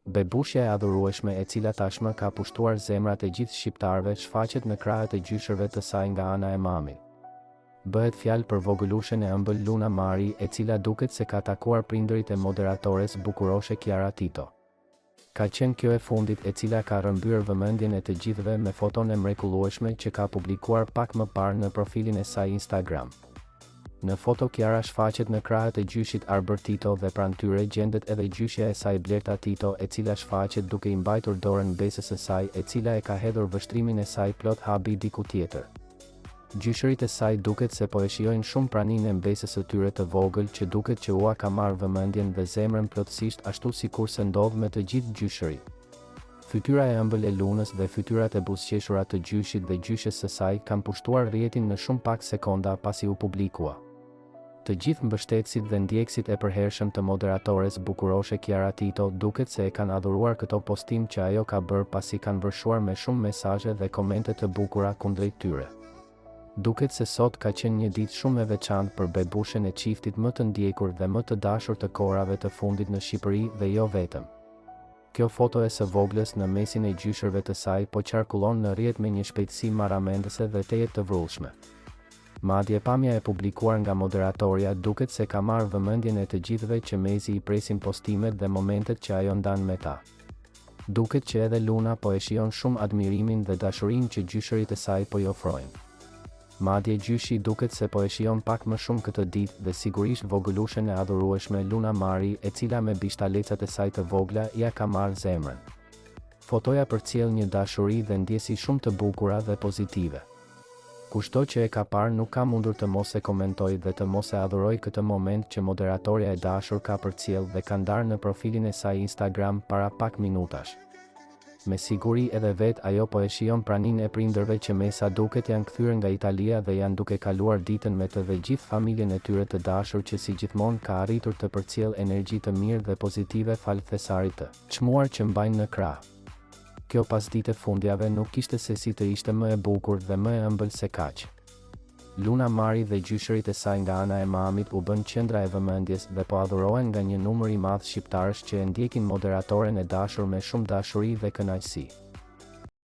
Bebushja e adhurueshme e cila tashmë ka pushtuar zemrat e gjithë shqiptarëve shfaqet në krahët e gjyshërve të saj nga ana e mamit. Bëhet fjalë për vogëlushen e ëmbël Luna Mari, e cila duket se ka takuar prindërit e moderatores bukuroshe Kiara Tito. Ka qenë kjo e fundit e cila ka rrëmbyer vëmendjen e të gjithëve me foton e mrekullueshme që ka publikuar pak më parë në profilin e saj Instagram. Në foto Kiara shfaqet në krahët e gjyshit Arbër Tito dhe pranë tyre gjendet edhe gjyshja e saj Blerta Tito, e cila shfaqet duke i mbajtur dorën besës së saj, e cila e ka hedhur vështrimin e saj plot habi diku tjetër. Gjyshërit e saj duket se po e shijojnë shumë praninë e mbesës së tyre të vogël, që duket që ua ka marrë vëmendjen dhe zemrën plotësisht, ashtu sikur se ndodh me të gjithë gjyshërit. Fytyra e ëmbël e Lunës dhe fytyrat e buzëqeshura të gjyshit dhe gjyshes së saj kanë pushtuar rrjetin në shumë pak sekonda pasi u publikua. Të gjithë mbështetësit dhe ndjekësit e përhershëm të moderatores bukuroshe Kiara Tito duket se e kanë adhuruar këto postim që ajo ka bërë, pasi kanë vërshuar me shumë mesazhe dhe komente të bukura kundrejt tyre. Duket se sot ka qenë një ditë shumë e veçantë për bebushen e çiftit më të ndjekur dhe më të dashur të kohërave të fundit në Shqipëri, dhe jo vetëm. Kjo foto e së voglës në mesin e gjyshërve të saj po qarkullon në rrjet me një shpejtësi marramendëse dhe tejet të vrullshme. Madje pamja e publikuar nga moderatorja duket se ka marrë vëmendjen e të gjithëve që mezi i presin postimet dhe momentet që ajo ndan me ta. Duket që edhe Luna po e shijon shumë admirimin dhe dashurinë që gjyshërit e saj po i ofrojnë. Madje gjyshi duket se po e shijon pak më shumë këtë ditë, dhe sigurisht vogëlushen e adhurueshme Luna Mari, e cila me bishtalecat e saj të vogla ja ka marrë zemrën. Fotoja përcjell një dashuri dhe ndjesi shumë të bukura dhe pozitive. Kushto që e ka parë nuk ka mundur të mos e komentoj dhe të mos e adhuroj këtë moment që moderatorja e dashur ka përcjell dhe ka ndarë në profilin e saj Instagram para pak minutash. Me siguri edhe vet ajo po e shijon praninë e prindërve që me sa duket janë kthyer nga Italia dhe janë duke kaluar ditën me të dhe gjithë familjen e tyre të dashur, që si gjithmonë ka arritur të përcjell energji të mirë dhe pozitive falë thesarit të çmuar që mbajnë në krah. Kjo pasdite fundjave nuk kishte se si të ishte më e bukur dhe më e ëmbël se kaq. Luna Mari dhe gjyshërit e saj nga ana e mamit u bën qendra e vëmendjes dhe po adhurohen nga një numër i madh shqiptarësh që e ndjekin moderatoren e dashur me shumë dashuri dhe kënaqësi.